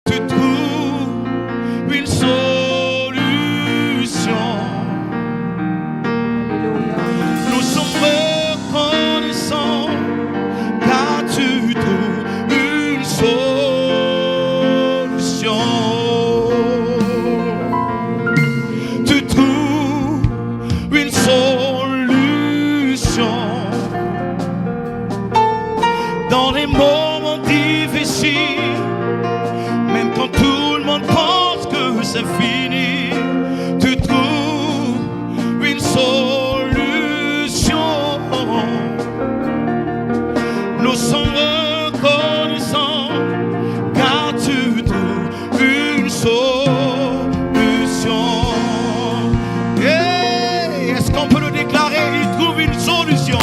tu trouves une solution. Nous sommes reconnaissants car tu trouves une solution. Tu trouves une solution dans les moments difficiles, même quand tout le monde pense que c'est fini. Tu trouves une solution. Nous sommes reconnaissants car tu trouves une solution. Hey, est-ce qu'on peut le déclarer? Il trouve une solution.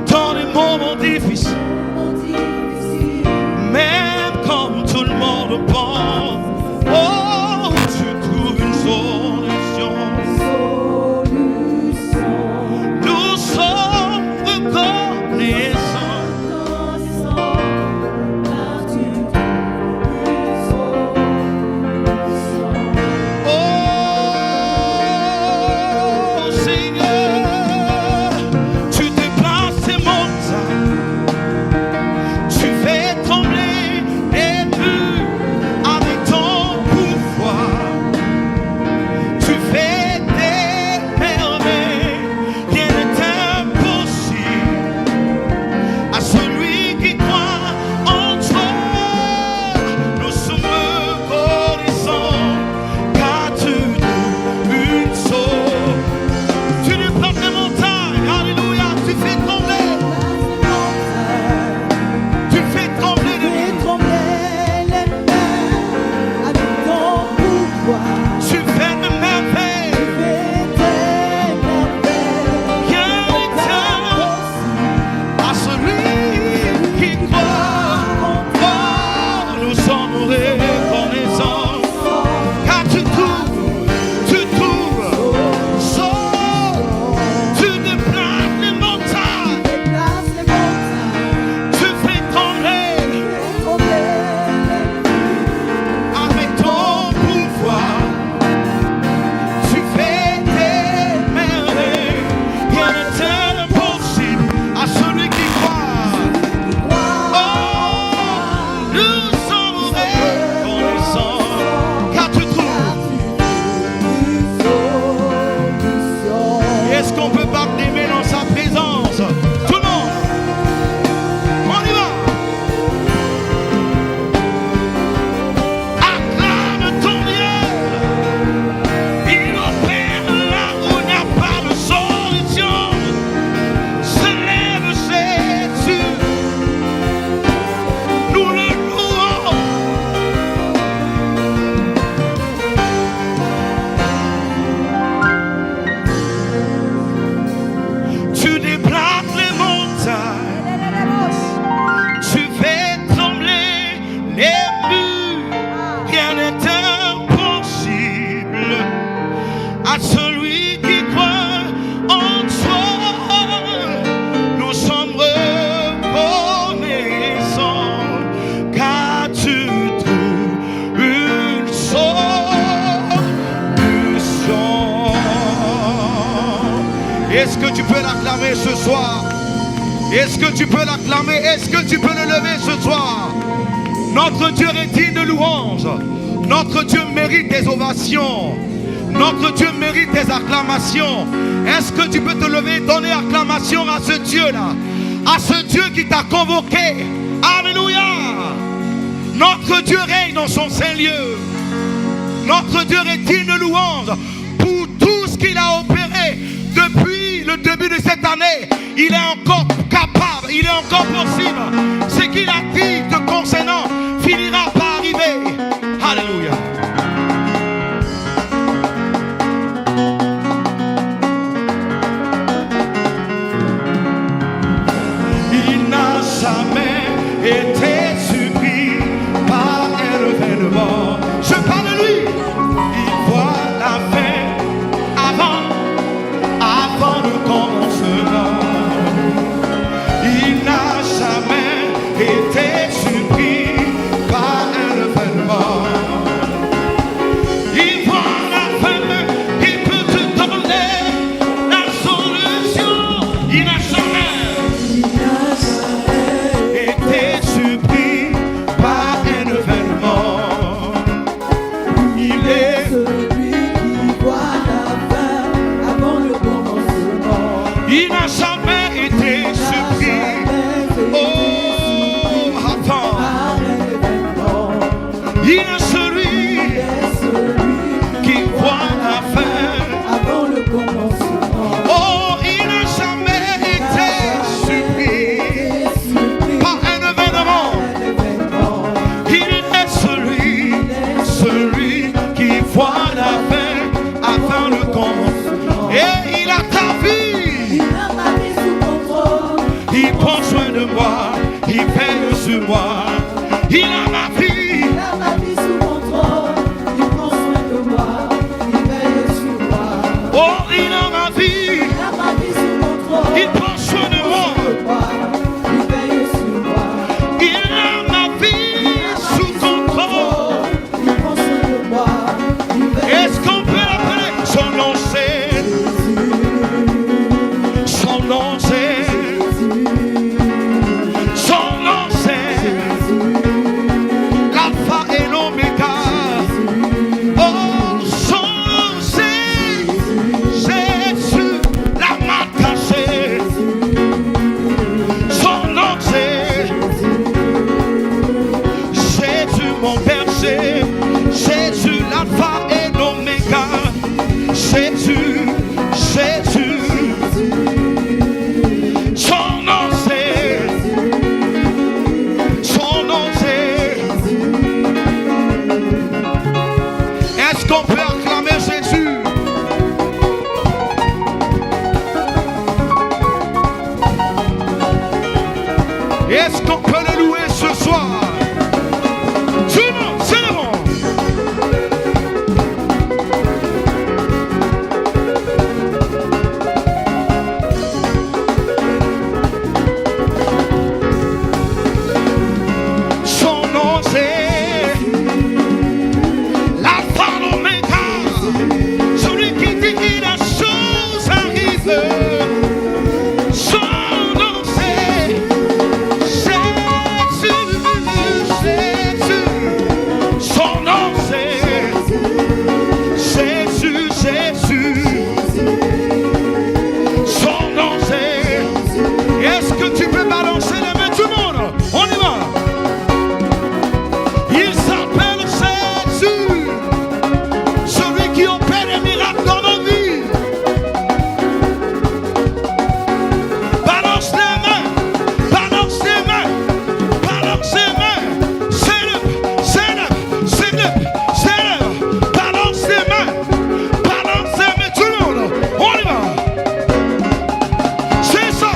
Dans les moments difficiles, même quand tout le monde pense, oh, tu trouves une solution. Nous sommes reconnaissants. Oh Seigneur, tu déplaces ces montagnes, tu fais trembler les murs avec ton pouvoir, tu fais des merveilles, rien n'est impossible à celui qui croit en toi. Nous sommes reconnaissants car tu trouves une solution. Tu déplaces les montagnes, alléluia, tu fais trembler les murs, tu fais de merveilles, rien n'est impossible à celui qui croit. Oh, nous sommes reconnaissants car tu trouves, tu déplaces les montagnes, tu fais trembler avec ton pouvoir, tu fais des merveilles, rien n'est impossible à celui qui croit. Oh, nous sommes reconnaissants car tu trouves. Est-ce qu'on peut pas t'aimer dans sa présence? Tout le monde, on y va. Acclame ton Dieu. Il opère là où il n'y a pas de solution. Se lève Jésus, nous le louons. Tu déplaces les montagnes, tu fais trembler les murs, rien n'est impossible à celui qui croit en toi. Nous sommes reconnaissants car tu trouves une solution. Est-ce que tu peux l'acclamer ce soir? Est-ce que tu peux l'acclamer? Est-ce que tu peux le lever ce soir? Notre Dieu est digne de louange. Notre Dieu mérite des ovations. Notre Dieu mérite des acclamations. Est-ce que tu peux te lever et donner acclamation à ce Dieu-là? À ce Dieu qui t'a convoqué. Alléluia. Notre Dieu règne dans son Saint-Lieu. Notre Dieu est digne de louange pour tout ce qu'il a opéré depuis le début de cette année. Il est encore capable, il est encore possible. Ce qu'il a dit te concernant finira par arriver. Alléluia. Il n'a jamais été surpris par un événement. Je parle de lui. Il voit la fin avant le commencement. moi. Il a ma vie. Il a ma vie sous contrôle. Il prend soin de moi. Il veille sur moi. Oh, il a ma vie. Il a ma vie sous contrôle. Il prend soin de moi. Il veille sur moi. Il a ma vie sous contrôle. Il prend soin de moi. Il veille. Est-ce qu'on peut l'appeler? Son nom c'est, son nom c'est, son nom c'est l'alpha et l'oméga. Oh, son nom c'est Jésus, la main cachée. Son nom c'est Jésus mon berger. Jésus l'alpha et l'oméga. Jésus, Jésus. Son nom c'est, son nom c'est. Est-ce qu'on peut acclamer Jésus? Est-ce qu'on peut le louer ce soir? Tout le monde, c'est le bon. Son nom c'est l'alpha l'oméga, celui qui dit que la chose arrive. Son nom c'est Jésus, Jésus. Son nom c'est Jésus, Jésus. Son nom c'est. Est-ce que tu peux balancer les mains tout le monde? On y va. Il s'appelle Jésus, celui qui opère des miracles dans nos vies. Balance les mains, balance les mains, balance les mains. Célèbre, célèbre, célèbre, célèbre. Balance les mains, tout le monde. On y va. C'est ça.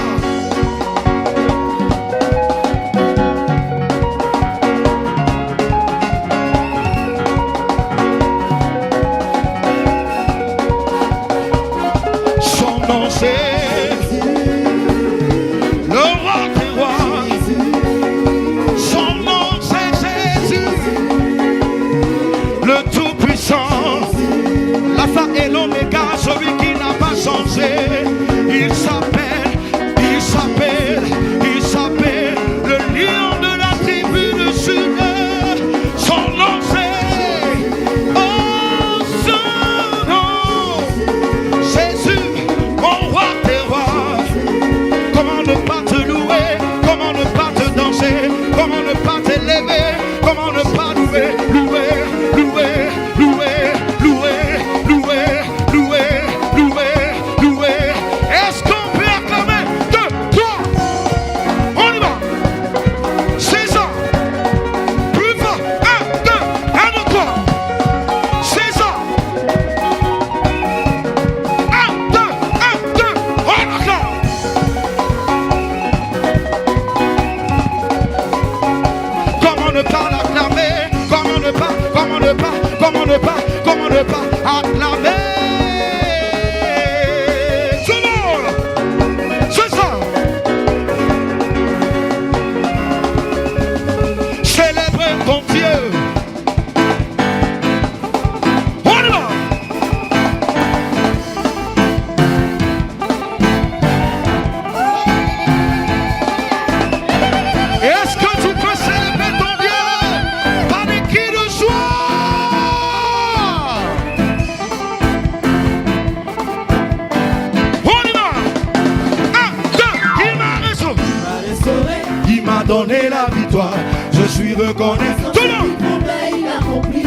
Son nom c'est le roi des rois. Son nom c'est Jésus, le tout-puissant, l'alpha et l'oméga, celui qui n'a pas changé. Il s'appelle, il s'appelle, il s'appelle le lion de la tribu de Juda. Son nom c'est, oh son nom, Jésus, mon roi des rois. Comment ne pas te louer, comment ne pas te danser, comment ne pas t'élever, comment ne pas louer, louer, louer, louer, louer, louer, louer, louer, louer. Est-ce qu'on peut acclamer 2, 3? On y va. C'est ça. Plus fort. 1, 2, 1, 2, 3. C'est ça. 1, 2, 1, 2. On acclame. Comment ne pas l'acclamer? Comment ne pas, comment ne pas, comment ne pas, comment ne pas acclamer? Tout le monde, c'est ça. Célèbre ton Dieu. On y va. Est-ce que tu peux célébrer ton Dieu par des cris de joie? On y va. 1, 2, il m'a restauré. Il m'a donné la victoire. Je suis reconnaissant. Tout le monde. Il a accompli.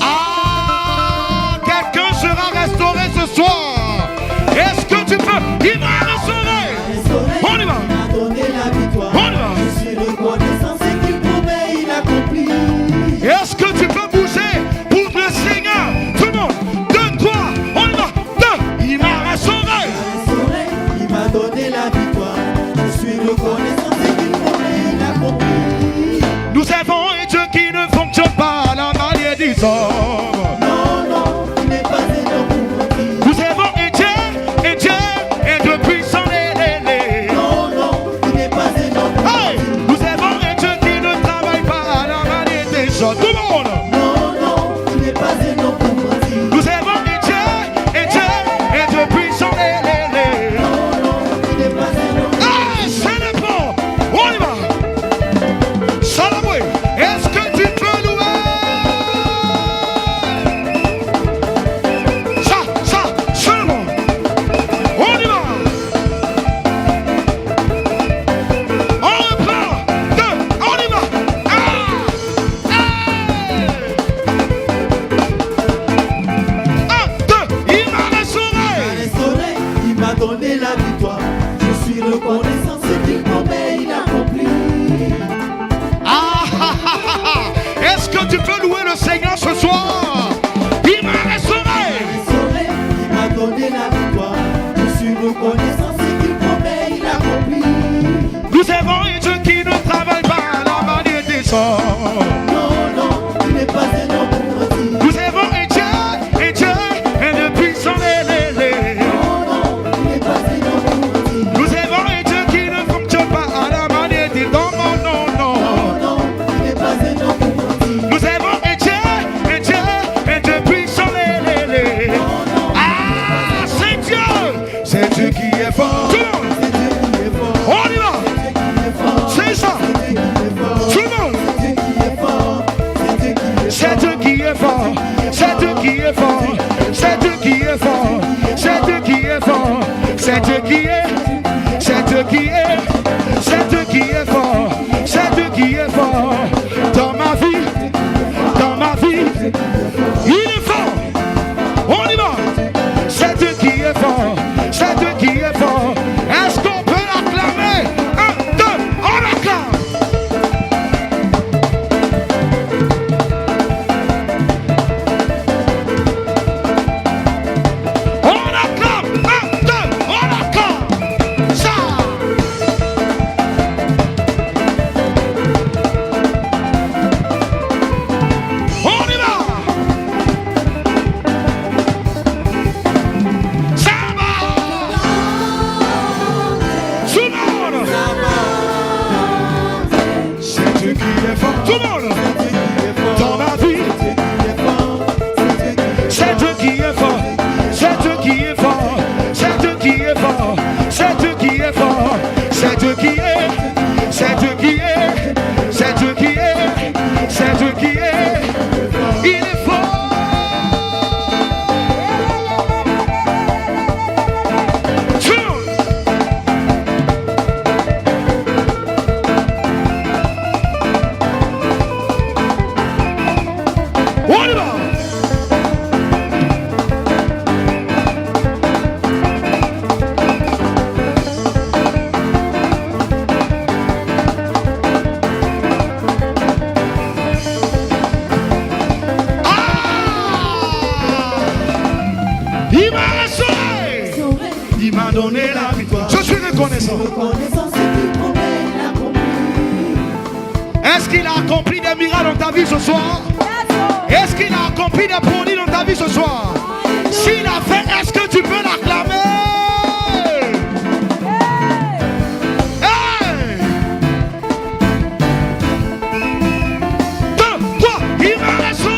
Ah, quelqu'un sera restauré ce soir. Est-ce que tu peux? Il m'a restauré. On y va. Il m'a donné la victoire. On y va. Je suis reconnaissant, ce qu'il promet, il accomplit. Est-ce que tu peux bouger pour le Seigneur? Tout le monde. 2, 3, on y va. 2, il m'a restauré. Il m'a donné la victoire. Je suis reconnaissant, ce qu'il promet, il accomplit. des hommes. Non, non, il n'est pas un homme pour mentir. Nous avons un Dieu, et Dieu puissant et Non, non, il n'est pas un homme pour hey! mentir. Nous avons un Dieu qui ne travaille pas à la manière des autres. Tout le monde. Non, non, il n'est pas un homme pour mentir. Nous avons un Dieu, et Dieu puissant et Non, non, il n'est pas un homme pour mentir. ah, c'est le bon. On y va. Salamoué, est-ce que tu peux louer? Ça, c'est le bon. On y va. On reprend. Deux, on y va. Ah, hey. Un, deux, il m'a restauré. Restauré, il m'a donné la victoire. Je suis reconnaissant ce qu'il promet, il accomplit. Ah, ah, ah, ah. Est-ce que tu peux louer le Seigneur ce soir? Il m'a restauré. Restauré, il m'a donné la victoire. Je suis reconnaissant ce qu'il promet, il accomplit. Nous avons un Dieu qui ne travaille pas à la manière des hommes. Non, non, il n'est pas un homme pour mentir. Nous avons un Dieu, et Dieu puissant et Non, non, il n'est pas un homme pour mentir. nous avons un Dieu qui ne fonctionne pas à la manière des hommes. Non, non, non. Non, non, il n'est pas un homme pour mentir. Nous avons un Dieu puissant et Non, non, ah, c'est Dieu. C'est Dieu qui est fort. Tout le monde. c'est Dieu qui est fort. On y va. C'est Dieu qui est fort. C'est ça. C'est Dieu qui est fort. Tout le monde. C'est Dieu qui est fort. C'est Dieu qui est fort. C'est Dieu qui est fort. C'est Dieu qui est fort. C'est Dieu qui est fort. C'est Dieu qui est fort. C'est Dieu qui est. C'est Dieu qui est fort. C'est Dieu qui est fort. Dans ma vie. Dans ma vie. Il est fort. On y va. C'est Dieu qui est fort. C'est Dieu qui est fort. Est-ce qu'on peut l'acclamer? Un, deux, on l'acclame. On acclame. Un, deux, on acclame. Ça. On y va. Ça va. Tout le monde. C'est Dieu qui est fort. Tout le monde. Dans ma vie. C'est Dieu qui est fort. C'est Dieu qui est fort. C'est Dieu qui est fort. C'est Dieu qui est fort. C'est Dieu qui est. C'est Dieu qui est. C'est Dieu qui est. C'est Dieu qui est. Il est fort. Tout le monde. On y va. Il m'a restauré. Restauré, Il m'a donné la victoire. Je suis reconnaissant. reconnaissant ce qu'il promet, il accomplit. Est-ce qu'il a accompli des miracles dans ta vie ce soir? Est-ce qu'il a accompli des prodiges dans ta vie ce soir? S'il a fait, est-ce que tu peux l'acclamer? Hey! 2, 3, il m'a restauré.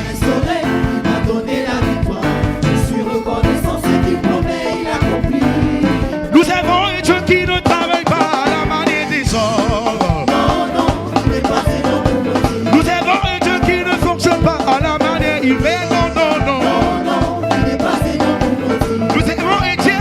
Restauré, il m'a donné la victoire. Je suis reconnaissant ce qu'il promet, il accomplit. Nous avons un Dieu qui ne travaille pas à la manière des hommes. Non, non, il n'est pas un homme pour mentir. Nous avons un Dieu qui ne fonctionne pas à la manière humaine. Non, non, non. Non, non, il n'est pas un homme pour mentir. Nous avons un Dieu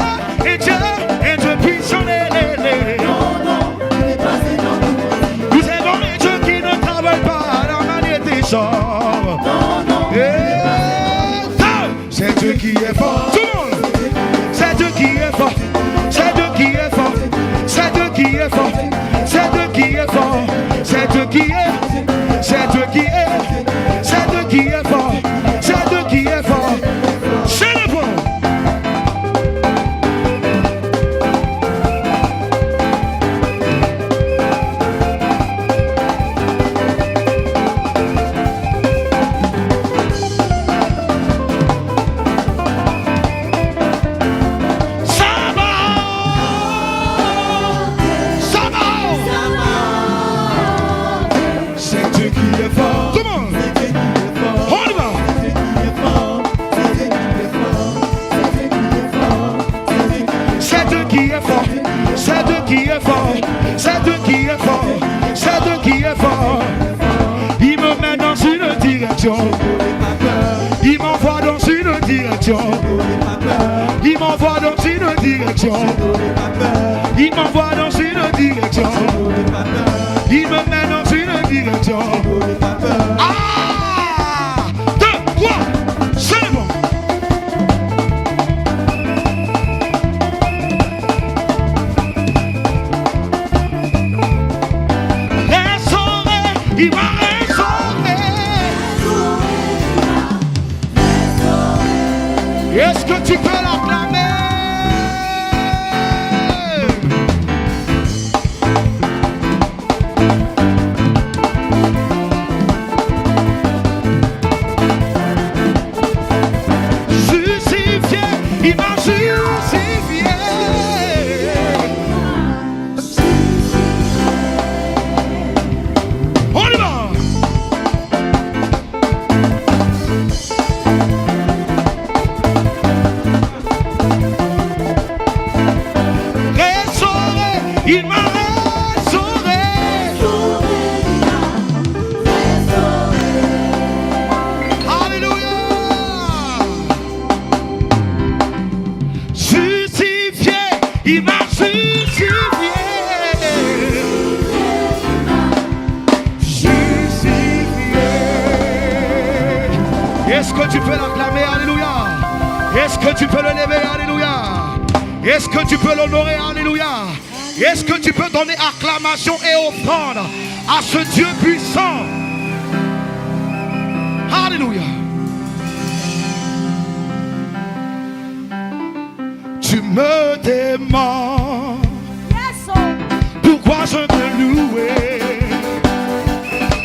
qui est fort, c'est Dieu qui est fort, c'est Dieu qui est fort, c'est Dieu qui est fort. Il me met dans une direction, il m'envoie dans une direction, il m'envoie dans une direction, il m'envoie dans une direction, il me met dans une direction. Ah, 2, 3, c'est bon. Il m'a restauré. Est-ce que tu peux l'acclamer? Justifié, il m'a justifié. On y va. Il m'a restauré. Alléluia. Justifié, il m'a justifié. Justifié. Est-ce que tu peux l'acclamer? Alléluia. Est-ce que tu peux le lever? Alléluia. Est-ce que tu peux l'honorer? Alléluia. Est-ce que tu peux donner acclamation et offrande à ce Dieu puissant? Alléluia. Tu me demandes pourquoi je te louer,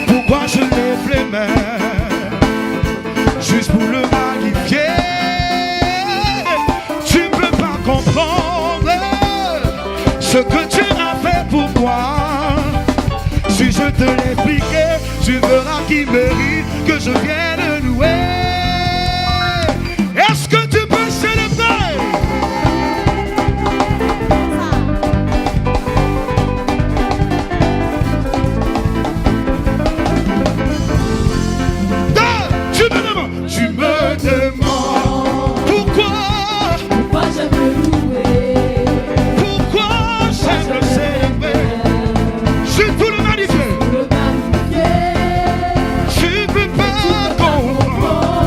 pourquoi je lève les mains, juste pour le magnifier. Tu ne peux pas comprendre ce que tu as fait pour moi. Si je te l'expliquais, tu verras qu'il mérite que je vienne louer. Est-ce que tu peux célébrer? Tu me demandes pourquoi je veux louer, pourquoi j'aime le célébrer, je peux le magnifier, tu peux pas comprendre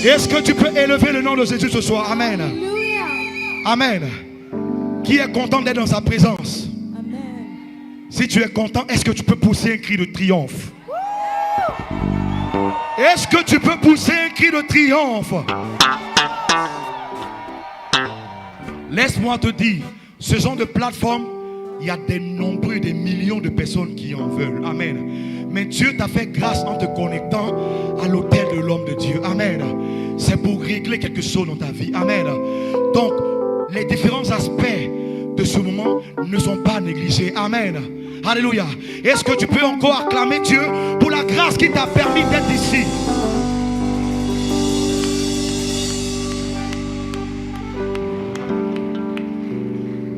Est-ce que tu peux élever le nom de Jésus ce soir? Amen. Amen. Qui est content d'être dans sa présence? Amen. Si tu es content, est-ce que tu peux pousser un cri de triomphe? Est-ce que tu peux pousser un cri de triomphe? Laisse-moi te dire, ce genre de plateforme, il y a des nombreux, des millions de personnes qui en veulent. Amen. Mais Dieu t'a fait grâce en te connectant à l'autel de l'homme de Dieu. Amen. C'est pour régler quelque chose dans ta vie. Amen. Donc, les différents aspects de ce moment ne sont pas négligés. Amen. Alléluia. Est-ce que tu peux encore acclamer Dieu pour la grâce qui t'a permis d'être ici?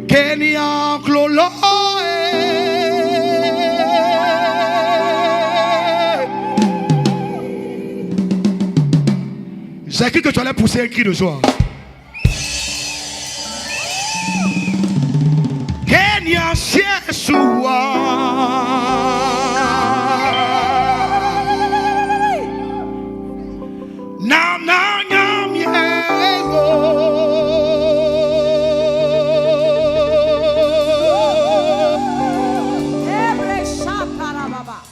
Kenya Glolo. J'ai cru que tu allais pousser un cri de joie. Kenya Yeshua. Na na nyamiego.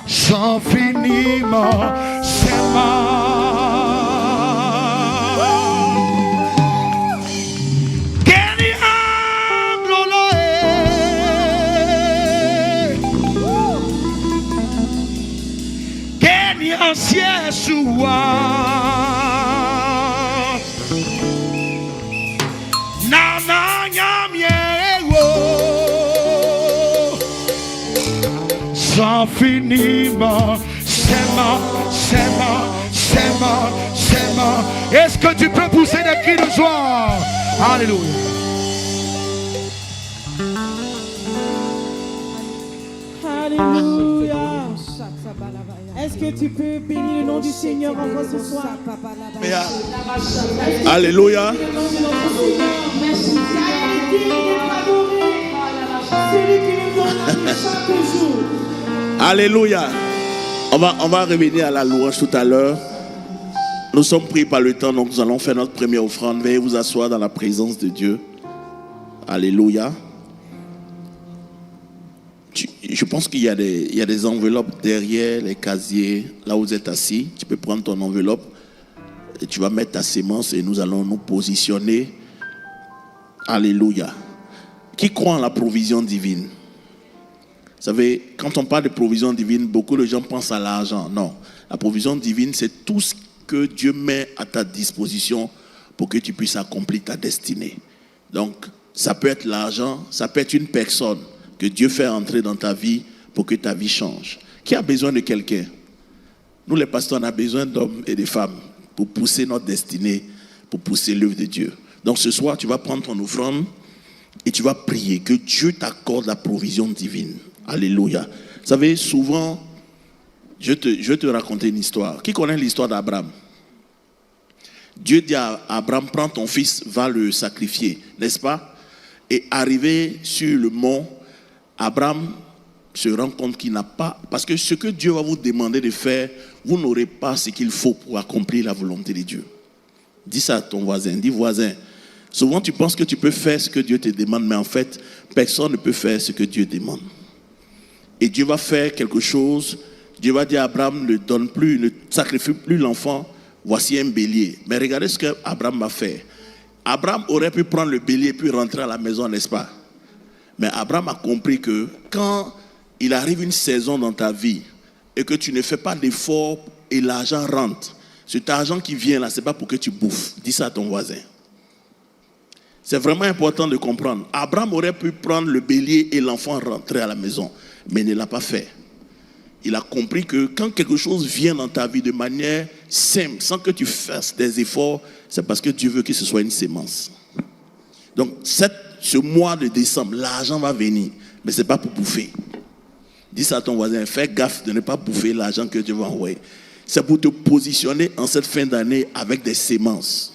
Sans finiment, c'est ma. Yeshua Nana Nyamiego sans finiment Sema. Est-ce que tu peux pousser des cris de joie? Alléluia. Alléluia. Est-ce que tu peux bénir le nom du Seigneur encore ce soir? Alléluia. Alléluia. On va revenir à la louange tout à l'heure. Nous sommes pris par le temps, donc nous allons faire notre première offrande. Veuillez vous asseoir dans la présence de Dieu. Alléluia. Je pense qu'il y a des enveloppes derrière les casiers, là où vous êtes assis. Tu peux prendre ton enveloppe et tu vas mettre ta sémence et nous allons nous positionner. Alléluia. Qui croit en la provision divine? Vous savez, quand on parle de provision divine, beaucoup de gens pensent à l'argent. Non, la provision divine, c'est tout ce que Dieu met à ta disposition pour que tu puisses accomplir ta destinée. Donc, ça peut être l'argent, ça peut être une personne que Dieu fait entrer dans ta vie pour que ta vie change. Qui a besoin de quelqu'un? Nous les pasteurs, on a besoin d'hommes et de femmes pour pousser notre destinée, pour pousser l'œuvre de Dieu. Donc ce soir, tu vas prendre ton offrande et tu vas prier que Dieu t'accorde la provision divine. Alléluia. Vous savez, souvent, je vais te raconter une histoire. Qui connaît l'histoire d'Abraham? Dieu dit à Abraham, prends ton fils, va le sacrifier, n'est-ce pas? Et arrivé sur le mont, Abraham se rend compte qu'il n'a pas, parce que ce que Dieu va vous demander de faire, vous n'aurez pas ce qu'il faut pour accomplir la volonté de Dieu. Dis ça à ton voisin, dis voisin, souvent tu penses que tu peux faire ce que Dieu te demande, mais en fait, personne ne peut faire ce que Dieu demande. Et Dieu va faire quelque chose, Dieu va dire à Abraham, ne donne plus, ne sacrifie plus l'enfant, voici un bélier. Mais regardez ce qu'Abraham va faire. Abraham aurait pu prendre le bélier puis rentrer à la maison, n'est-ce pas? Mais Abraham a compris que quand il arrive une saison dans ta vie et que tu ne fais pas d'efforts et l'argent rentre, cet argent qui vient là, ce n'est pas pour que tu bouffes. Dis ça à ton voisin. C'est vraiment important de comprendre. Abraham aurait pu prendre le bélier et l'enfant rentrer à la maison, mais il ne l'a pas fait. Il a compris que quand quelque chose vient dans ta vie de manière simple, sans que tu fasses des efforts, c'est parce que Dieu veut que ce soit une sémence. Donc, ce mois de décembre, l'argent va venir, mais ce n'est pas pour bouffer. Dis ça à ton voisin, fais gaffe de ne pas bouffer l'argent que Dieu va envoyer. C'est pour te positionner en cette fin d'année avec des sémences.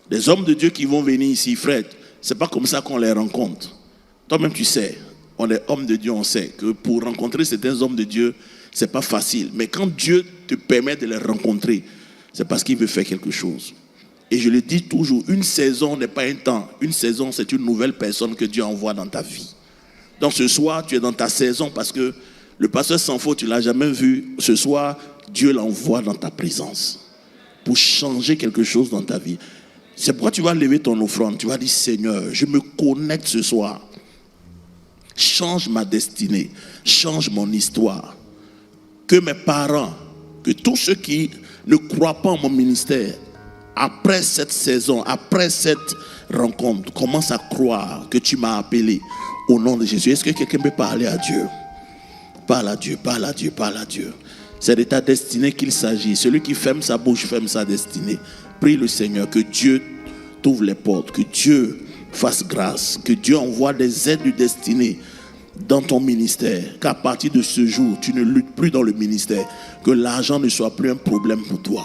Les hommes de Dieu qui vont venir ici, Fred, ce n'est pas comme ça qu'on les rencontre. Toi-même, tu sais, on est hommes de Dieu, on sait que pour rencontrer certains hommes de Dieu, ce n'est pas facile. Mais quand Dieu te permet de les rencontrer, c'est parce qu'il veut faire quelque chose. Et je le dis toujours, une saison n'est pas un temps. Une saison, c'est une nouvelle personne que Dieu envoie dans ta vie. Donc ce soir, tu es dans ta saison parce que le pasteur sans faute, tu ne l'as jamais vu. Ce soir, Dieu l'envoie dans ta présence pour changer quelque chose dans ta vie. C'est pourquoi tu vas lever ton offrande. Tu vas dire, Seigneur, je me connecte ce soir. Change ma destinée. Change mon histoire. Que mes parents, que tous ceux qui ne croient pas en mon ministère, après cette saison, après cette rencontre, commencent à croire que tu m'as appelé au nom de Jésus. Est-ce que quelqu'un peut parler à Dieu? Parle à Dieu, parle à Dieu, parle à Dieu. C'est de ta destinée qu'il s'agit. Celui qui ferme sa bouche ferme sa destinée. Prie le Seigneur que Dieu t'ouvre les portes, que Dieu fasse grâce, que Dieu envoie des aides de destinée dans ton ministère, qu'à partir de ce jour, tu ne luttes plus dans le ministère, que l'argent ne soit plus un problème pour toi.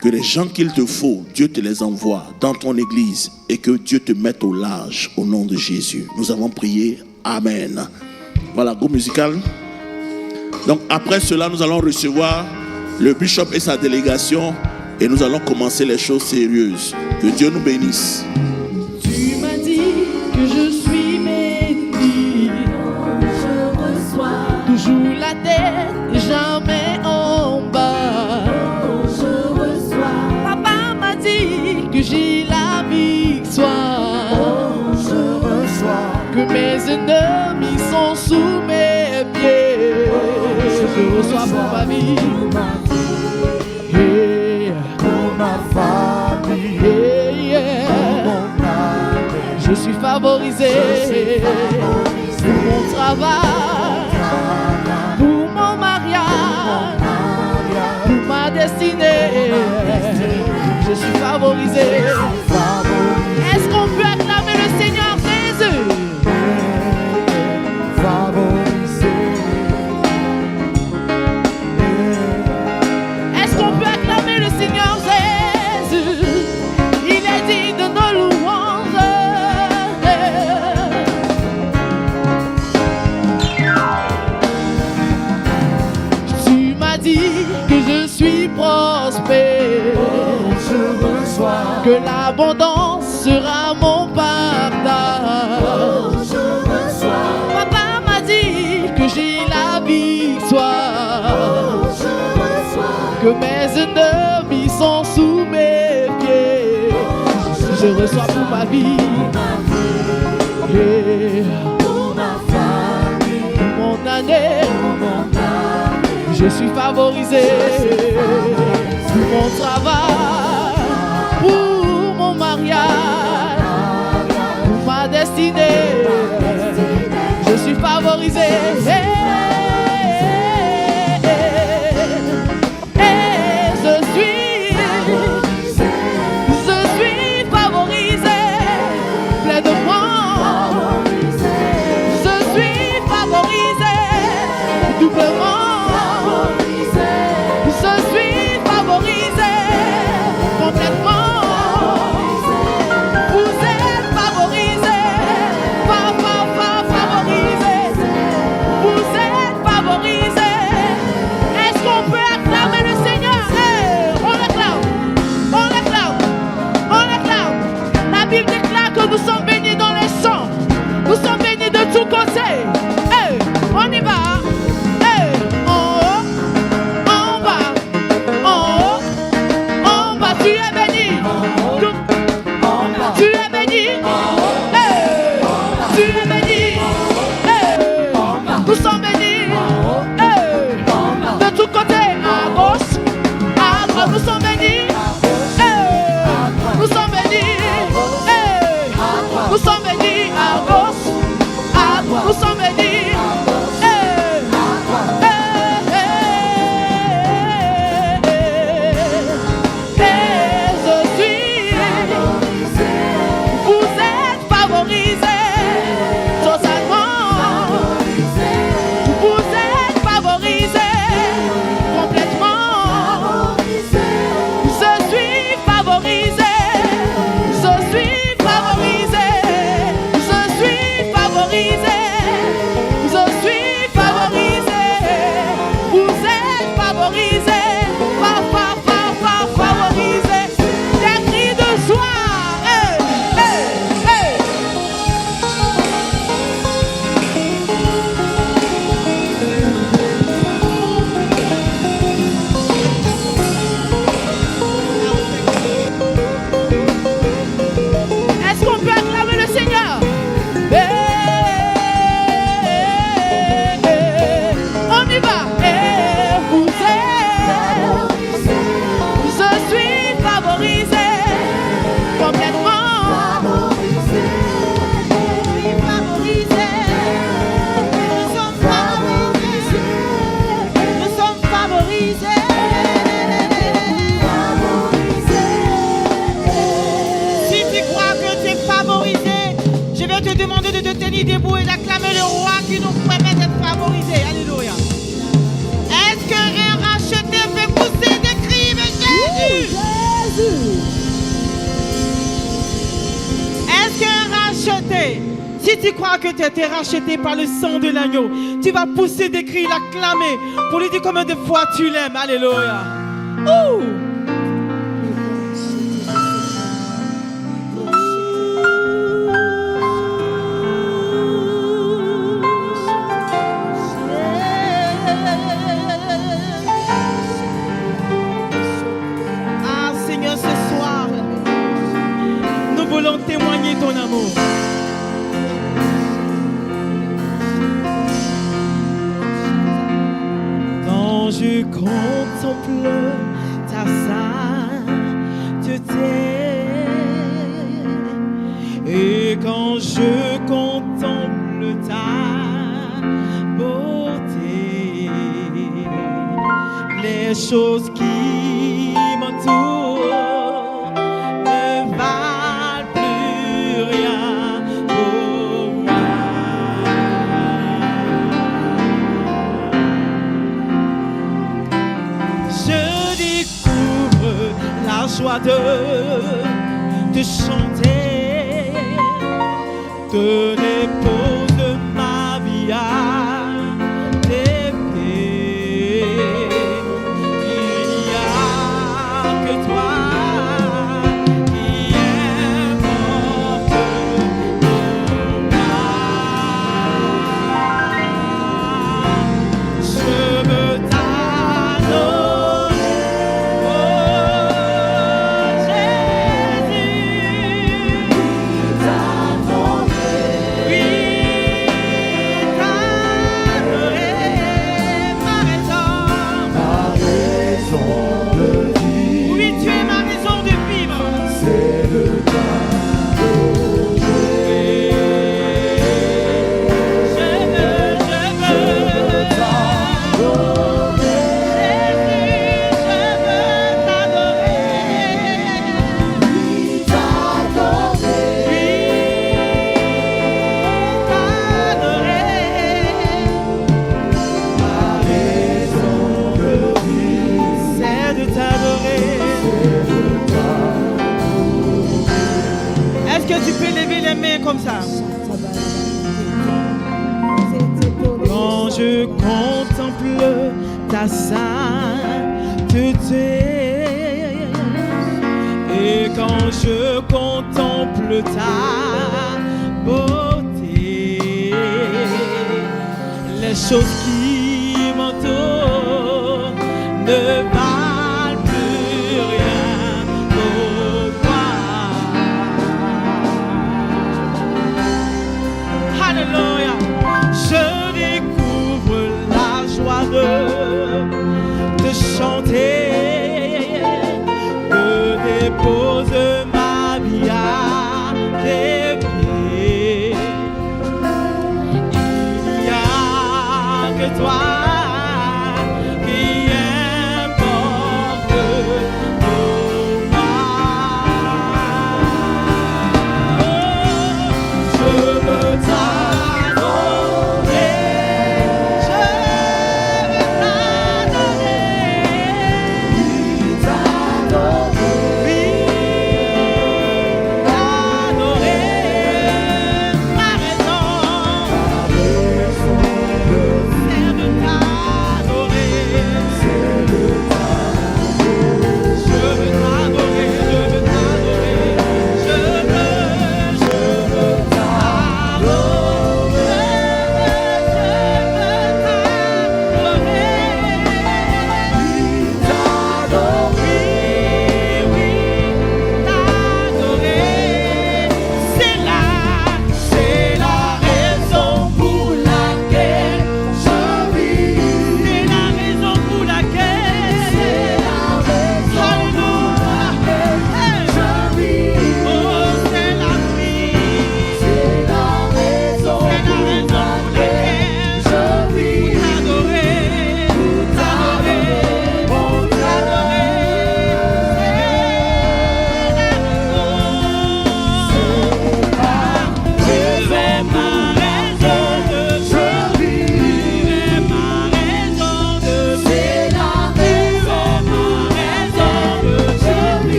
Que les gens qu'il te faut, Dieu te les envoie dans ton église et que Dieu te mette au large au nom de Jésus. Nous avons prié. Amen. Voilà, groupe musical. Donc après cela, nous allons recevoir le bishop et sa délégation et nous allons commencer les choses sérieuses. Que Dieu nous bénisse. Tu m'as dit que je suis béni. Je reçois toujours la tête, jamais en bas. Je reçois. Papa m'a dit que j'ai la victoire. Je reçois. Que mes ennemis sont sous mes pieds. Je reçois pour ma vie. Pour ma famille. Je suis favorisé pour mon travail, pour mon mariage, pour ma destinée. Je suis favorisé. Est-ce qu'on peut acclamer le Seigneur Jésus? Est-ce qu'on peut acclamer le Seigneur Jésus? Il est digne de nos louanges. Tu m'as dit que je suis prospère. Je reçois. Que l'abondance sera mon partage. Je reçois. Papa m'a dit que j'ai la victoire. Je reçois. Que mes ennemis sont sous mes pieds. Je reçois pour ma vie. Pour ma famille. Pour mon année. Je suis favorisé. Pour mon travail. Pour mon mariage. Pour ma destinée. Je suis favorisé. Nous sommes bénis dans les champs. Nous sommes bénis de tous côtés. Hey, on y va. Hey, en haut, en bas, en haut, en bas. Tu es béni. Tu es béni. Hey, tu es béni. Hey, nous sommes bénis. Hey, de tous côtés, à gauche, à droite, nous sommes bénis. Hey, nous sommes bénis. bénis debout et d'acclamer le roi qui nous permet d'être favorisés. Alléluia. Est-ce qu'un racheté fait pousser des cris de Jésus? Est-ce qu'un racheté, si tu crois que tu as été racheté par le sang de l'agneau, tu vas pousser des cris, l'acclamer pour lui dire combien de fois tu l'aimes. Alléluia. Ouh. Ah Seigneur, ce soir, nous voulons témoigner ton amour. Quand je contemple ta sainteté et quand je contemple ta beauté, les choses qui m'entourent ne valent plus rien pour moi. Je découvre la joie de chanter, de dépose ma vie à tes pieds. Il n'y a que toi qui importe pour moi. Je veux t'adorer, oh Jésus. Oui, tu es ma raison de vivre. C'est le est-ce que tu peux lever les mains comme ça? Quand je contemple ta sainteté et quand je contemple ta beauté, les choses qui m'entourent ne valent plus rien pour moi. Alléluia. Je découvre la joie de chanter, de déposer ma vie à tes pieds. Il n'y a que toi qui importe.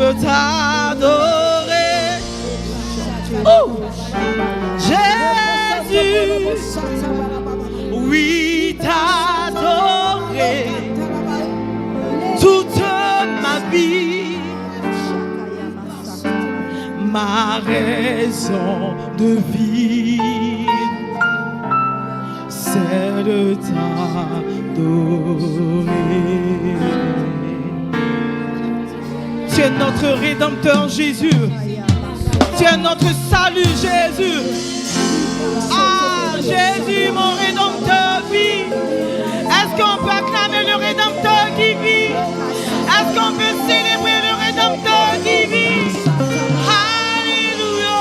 veux t'adorer. Oh, Jésus, oui, t'adorer toute ma vie, ma raison de vivre, c'est de t'adorer. Tu es notre Rédempteur Jésus. Tu es notre salut Jésus. Ah Jésus mon Rédempteur vit. Est-ce qu'on peut acclamer le Rédempteur qui vit? Est-ce qu'on peut célébrer le Rédempteur qui vit? Alléluia.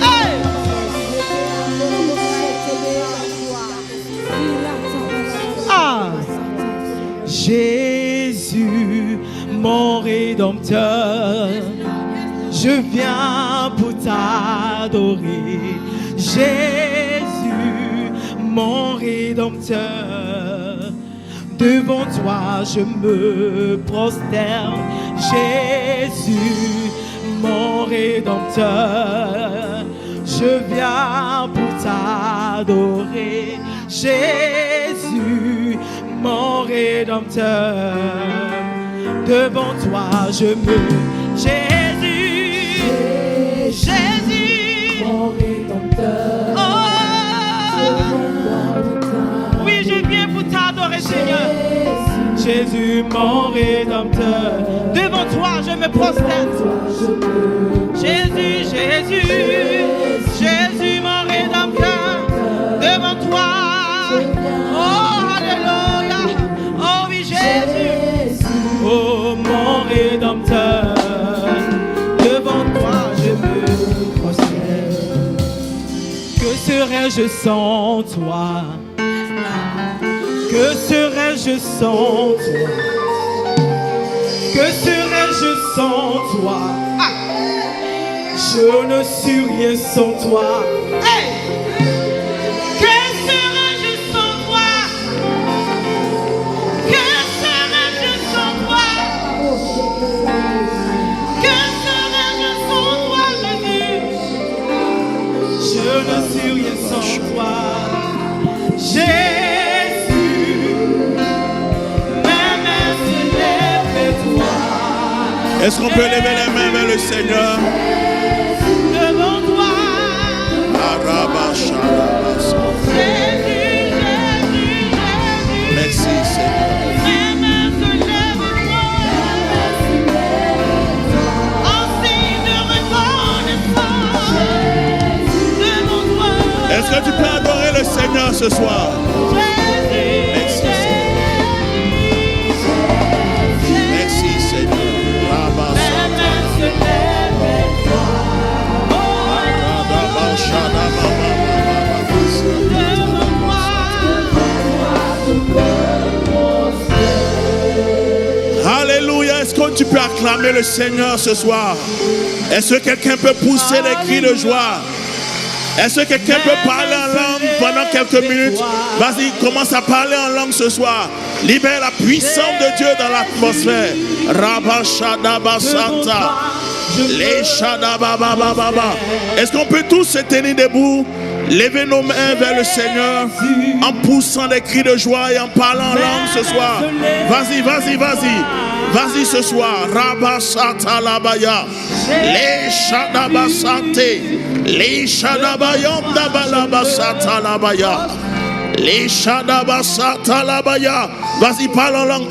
Hey. Ah Jésus mon Rédempteur, je viens pour t'adorer. Jésus, mon Rédempteur, devant toi je me prosterne. Jésus, mon Rédempteur, je viens pour t'adorer. Jésus, mon Rédempteur, devant toi je me... Jésus, mon Rédempteur. Oh, oui, je viens pour t'adorer, Seigneur. Jésus, mon Rédempteur. Devant toi, je me prosterne. Jésus, Jésus, Jésus, mon Rédempteur. Devant toi. Oh, alléluia. Oh, oui, Jésus. Oh, mon Rédempteur. Devant toi, je me prosterne. Que serais-je sans toi? Que serais-je sans toi? Que serais-je sans toi? Ah! Je ne suis rien sans toi. Hey! Que serais-je sans toi? Que serais-je sans toi? Que serais-je sans toi, Jésus? Je ne suis rien sans toi. Jésus, mes mains se lèvent vers toi. Est-ce qu'on peut lever les mains vers le Seigneur? Devant toi. Jésus, Jésus, Jésus. Merci Seigneur. Mes mains se lèvent vers toi. En signe de reconnaissance. Devant toi. Est-ce que tu peux adorer le Seigneur ce soir? Merci Seigneur. Merci Seigneur. Alléluia. Est-ce que tu peux acclamer le Seigneur ce soir? Est-ce que quelqu'un peut pousser des cris de joie? Est-ce que quelqu'un peut parler en langue pendant quelques minutes? Vas-y, commence à parler en langue ce soir. Libère la puissance de Dieu dans l'atmosphère. Rabba Shadaba Santa. Les Shadaba Baba Baba. Est-ce qu'on peut tous se tenir debout? Lever nos mains vers le Seigneur en poussant des cris de joie et en parlant en langue ce soir. Vas-y, vas-y, vas-y. Vas-y ce soir. Rabba Santa Labaya. Les Shadaba Santé. Les Shadabayam Dabalaba Santa Labaya. Les Shadaba Santa Labaya. Vas-y, parle en langue,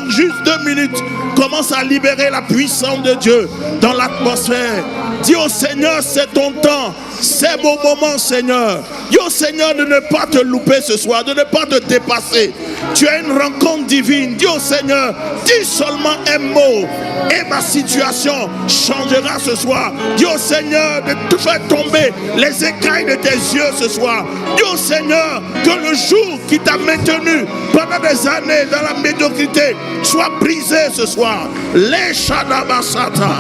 juste 2 minutes. Commence à libérer la puissance de Dieu dans l'atmosphère. Dis au Seigneur, c'est ton temps. C'est mon moment, Seigneur. Dis au Seigneur de ne pas te louper ce soir, de ne pas te dépasser. Tu as une rencontre divine. Dis au Seigneur, dis seulement un mot et ma situation changera ce soir. Dis au Seigneur de te faire tomber les écailles de tes yeux ce soir. Dis au Seigneur que le jour qui t'a maintenu pendant des années dans la médiocrité soit brisé ce soir. Les Shadabasata,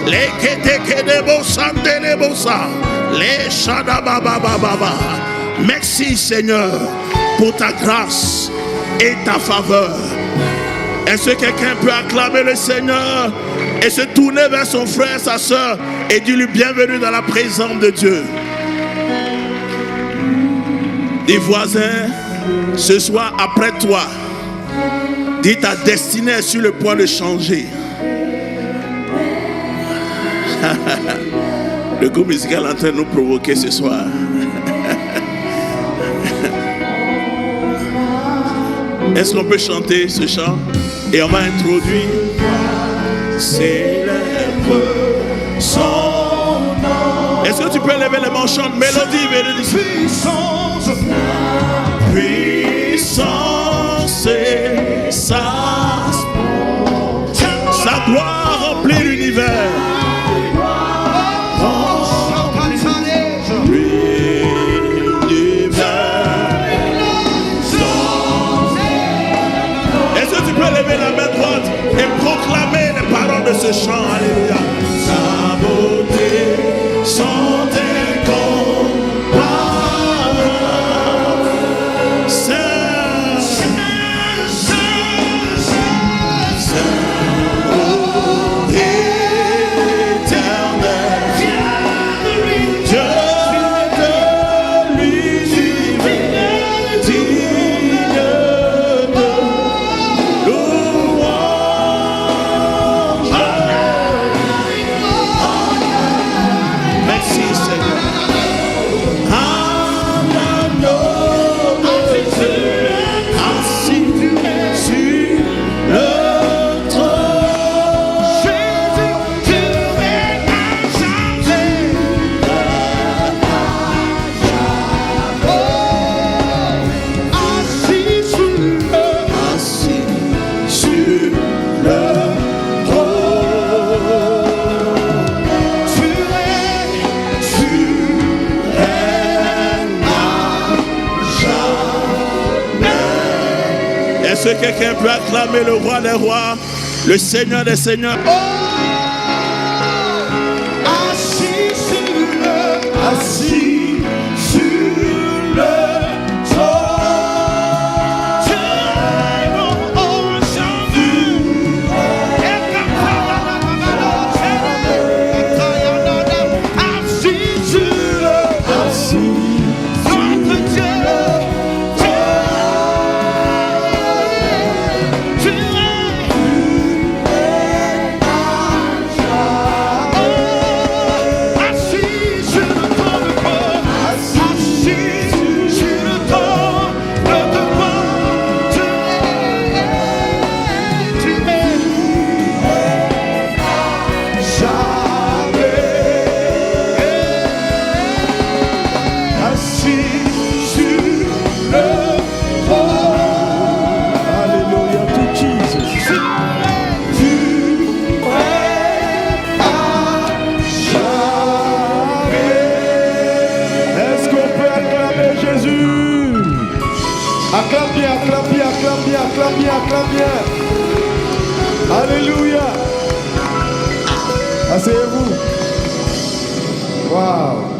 les Ketekedebosa, les Shadababababa. Merci Seigneur pour ta grâce et ta faveur. Est-ce que quelqu'un peut acclamer le Seigneur et se tourner vers son frère, sa soeur et dire-lui bienvenue dans la présence de Dieu? Dis voisins, ce soir après toi, dis ta destinée est sur le point de changer. Le groupe musical est en train de nous provoquer ce soir. Est-ce qu'on peut chanter ce chant? Et on va introduire. Célèbre son nom. Est-ce que tu peux lever les mains, chante mélodie, puissance, puissance et sa gloire remplit l'univers. Lever la main droite et proclamer les paroles de ce chant. Alléluia. Sa beauté sont incomparable. Saint, Saint, Saint, Saint, éternel, Dieu de l'univers, digne de Est-ce que quelqu'un peut acclamer le roi des rois, le Seigneur des seigneurs? Oh, assis sur le Acclame bien, acclame bien, acclame bien, acclame bien, acclame bien. Alléluia. Asseyez-vous. Waouh.